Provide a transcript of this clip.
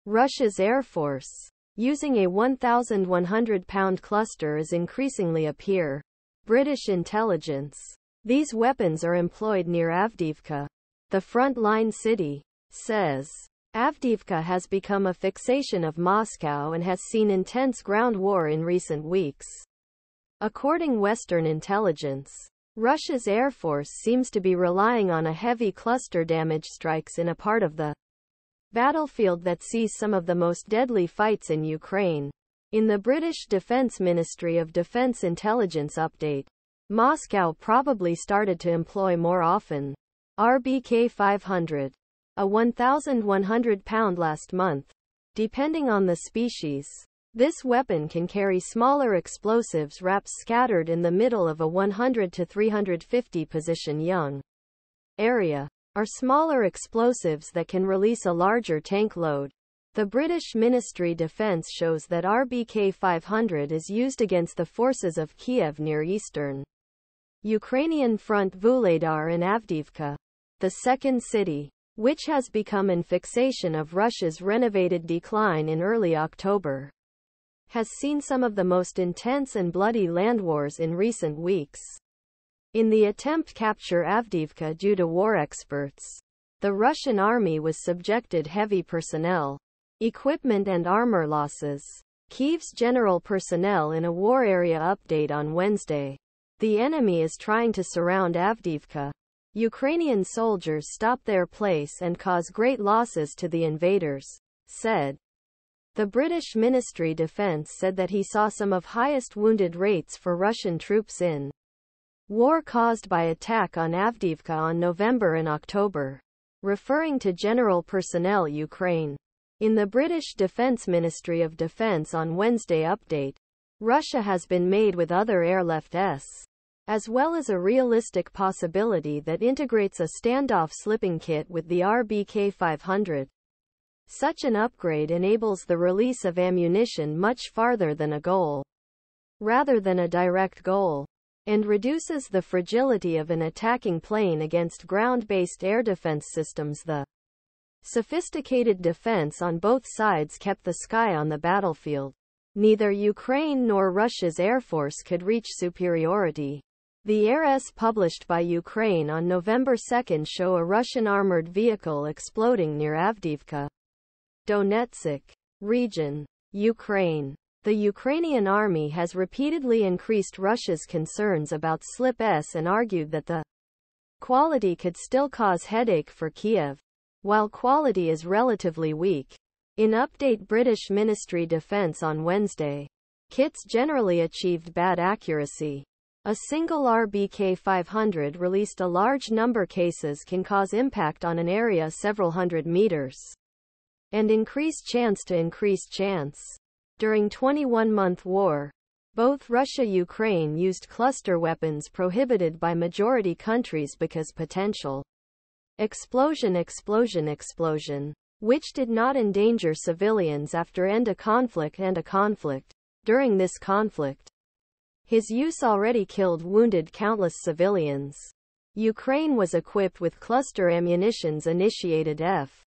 Russia's Air Force, using a 1,100-pound cluster is increasingly appear. British intelligence. These weapons are employed near Avdiivka, the front-line city, says. Avdiivka has become a fixation of Moscow and has seen intense ground war in recent weeks. According Western intelligence, Russia's Air Force seems to be relying on a heavy cluster damage strikes in a part of the battlefield that sees some of the most deadly fights in Ukraine. In the British Defense Ministry of Defense intelligence update, Moscow probably started to employ more often RBK 500, a 1,100-pound last month. Depending on the species, this weapon can carry smaller explosives wraps scattered in the middle of a 100 to 350 position young area, or smaller explosives that can release a larger tank load. The British Ministry Defense shows that RBK 500 is used against the forces of Kiev near eastern Ukrainian front Vuhledar and Avdiivka, the second city, which has become an fixation of Russia's renovated decline in early October, has seen some of the most intense and bloody land wars in recent weeks. In the attempt to capture Avdiivka due to war experts, the Russian army was subjected heavy personnel, equipment and armor losses. Kyiv's general personnel in a war area update on Wednesday. The enemy is trying to surround Avdiivka. Ukrainian soldiers stop their place and cause great losses to the invaders, said. The British Ministry Defense said that he saw some of highest wounded rates for Russian troops in war caused by attack on Avdiivka on November and October, referring to general personnel Ukraine. In the British Defense Ministry of Defense on Wednesday update, Russia has been made with other airlifts, as well as a realistic possibility that integrates a standoff slipping kit with the RBK 500. Such an upgrade enables the release of ammunition much farther than a goal, rather than a direct goal, and reduces the fragility of an attacking plane against ground-based air defense systems. The sophisticated defense on both sides kept the sky on the battlefield. Neither Ukraine nor Russia's Air Force could reach superiority. The AIRS published by Ukraine on November 2 show a Russian armored vehicle exploding near Avdiivka, Donetsk region, Ukraine. The Ukrainian army has repeatedly increased Russia's concerns about slip-s and argued that the quality could still cause headache for Kiev, while quality is relatively weak. In update British Ministry Defense on Wednesday, kits generally achieved bad accuracy. A single RBK 500 released a large number cases can cause impact on an area several hundred meters, and increase chance. During 21-month war, both Russia-Ukraine used cluster weapons prohibited by majority countries because potential explosion, which did not endanger civilians after end a conflict. During this conflict, his use already wounded countless civilians. Ukraine was equipped with cluster ammunitions initiated F.